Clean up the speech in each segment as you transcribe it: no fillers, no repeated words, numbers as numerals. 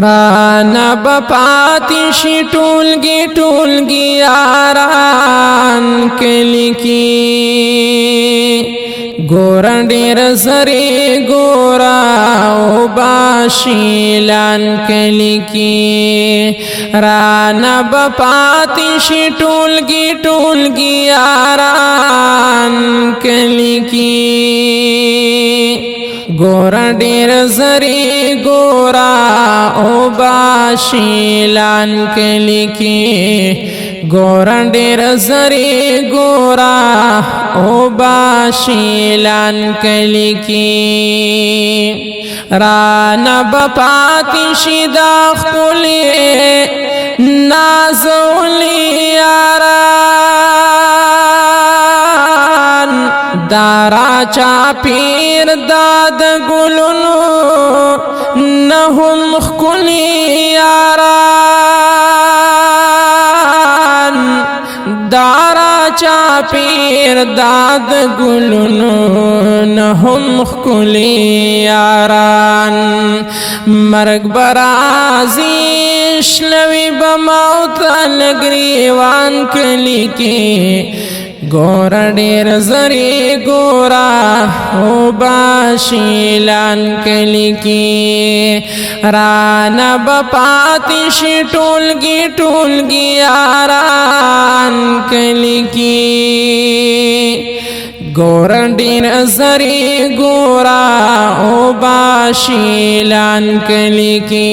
رانا بپاتی شی ټولګي یاران کلی کی ګوران ډېر زری ګورا او باشیلان کلی کی رانا بپاتی شی ټولګي یاران کلی کی ګوران ډېر زری ګورا او باشیلان کلی کی ګوران ډېر زری ګورا او باشیلان کلی کی رانا بپاتی شي دا خپلې نازولې یاران دارا چاپیر داد گلونو نهم خکلی یاران دارا چاپیر داد گلونو نهم خکلی یاران مرگ برازیش لوی بموت لگریوان کلی کی ګورا ډېر زری ګورا او باشیلان کلی کی رانا بپاتی شي ټولګي یاران کلی کی ګورا ډېر زری ګورا او باشیلان کلی کی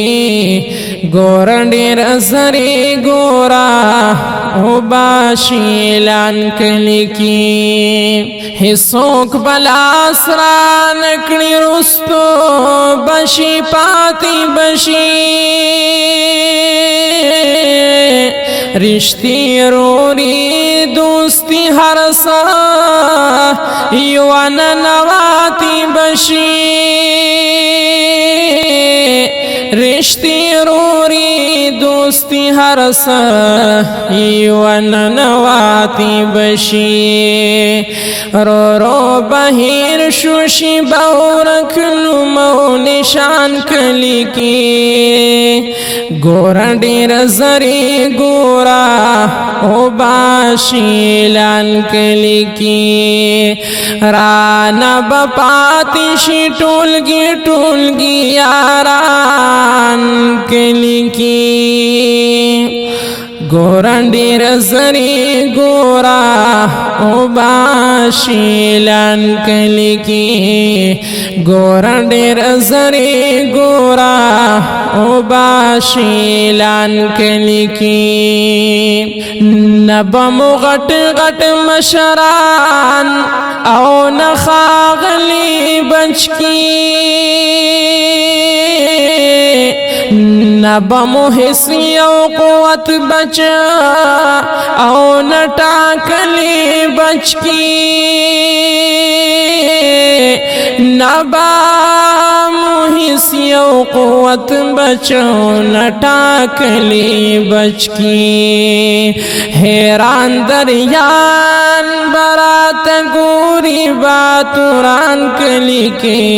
ګورا ډېر زری ګورا او باشیلان کلی کی هیڅوک بلا سرا نکړي رستو بشي پاتی بشي رشتی روری دوستی ہر سا یوان نواتی بشی رشتی روری دوستی ہر سا یوان نواتی بشی رو رو بہیر شوشی باورک نمو نشان کلی کی ګورا ډېر زری ګورا او باشیلان کلی کی رانا بپاتی شي ټولګي یاران کلی کی ګورا ډېر زری ګورا او باشیلان کلی کی ګورا ډېر زری ګورا او باشیلان کلی کی نبم غټ غټ مشران او نخاغلی بچکی نبمو حسی او قوت بچا او نٹاکلی بچکی نبامو حسی او قوت بچا نٹاکلی بچکی حیران دریان برات گوری باتوران کلی کی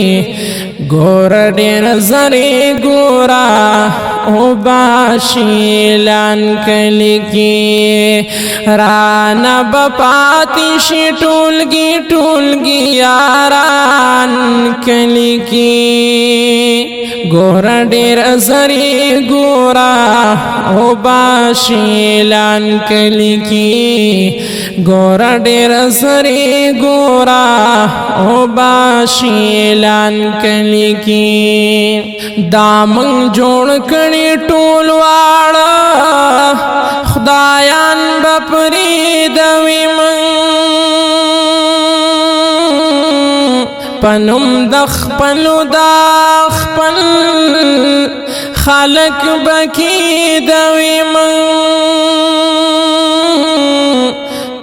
ګورا ډېر زری ګورا او باشیلان کلی کی رانا بپاتی شي ټولګي یاران کلی کی ګورا ډېر زری ګورا او باشیلان کلی کی ګورا ډېر زری ګورا او باشیلان کلی کی دامن جوړ کړي ټول واړه خدایان بپری دوی من پنوم د خپلو دا خپل خالق بکی دوی من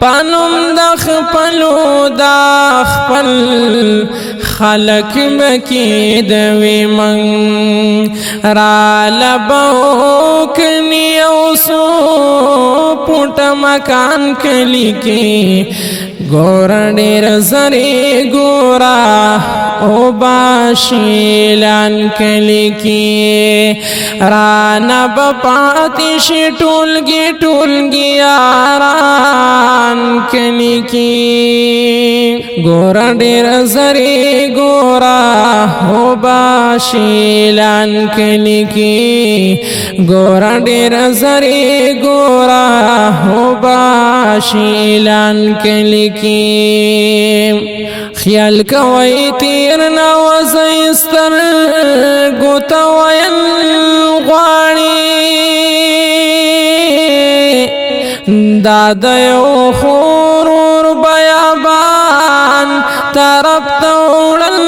پنوم د خپلو دا خپل خلق بکی دوی من را لبو کنی اوسو پوٹ مکان کلی کی ګور ډېر زری ګورا او باشیلان کلی کی رانا بپاتی شی ټولګي ټولګي یاران کلی کی ګور ډېر زری ګورا او باشیلان کلی کی ګور ډېر زری ګورا او باشیلان کلی کی خیال کوي تیر نوازي سترګو ته ویل غواړي دا د یو خورور بیابان طرف ته وړل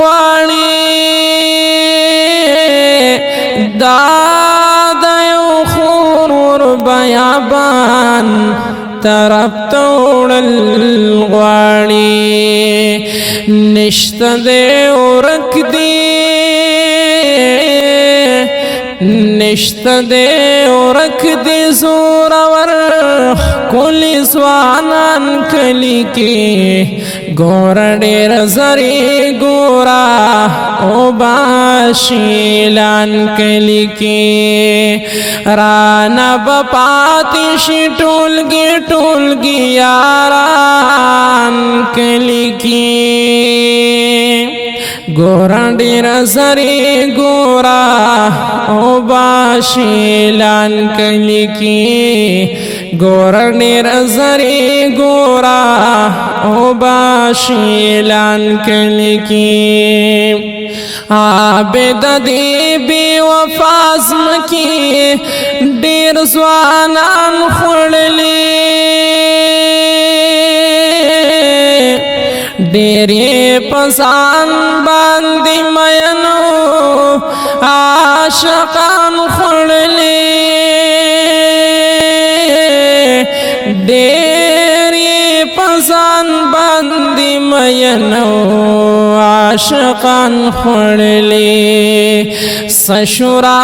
غواړي دا د یو خورور بیابان طرف توڑل غواړي نشته دې ورک دی نشته دې ورک دی زورور کلی ځوانان کلی کې ګور ډېر زری ګورا او باشیلان کلی کې رانا بپاتی شي ټولګي ټولګي یاران کلی کې ګور ډېر زری ګورا او باشیلان کلی کې ګور ډېر زری ګورا او باشیلان کلی کې عابد دی بی وفاز مکی ډېر ځوانان خړلې ډېرې پسان باندې مینو عاشقان خړلې ډېرې پسان باندې مینو عاشقان خړلې سشورا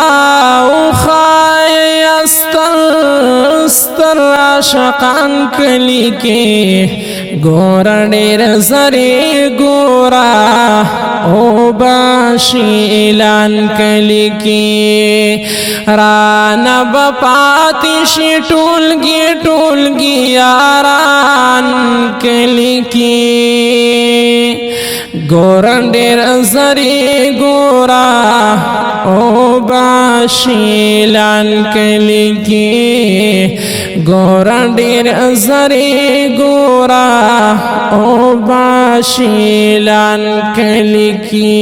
او خای استر عاشقان کلی کې ګور ډېر زری ګورا او باشیلان کلی کې رانا بپاتی شي ټولګي ټولګي یاران کلی کې ګور ډېر زری ګورا او باشیلان کلی کې ګور ډېر زری ګورا او باشیلان کلی کې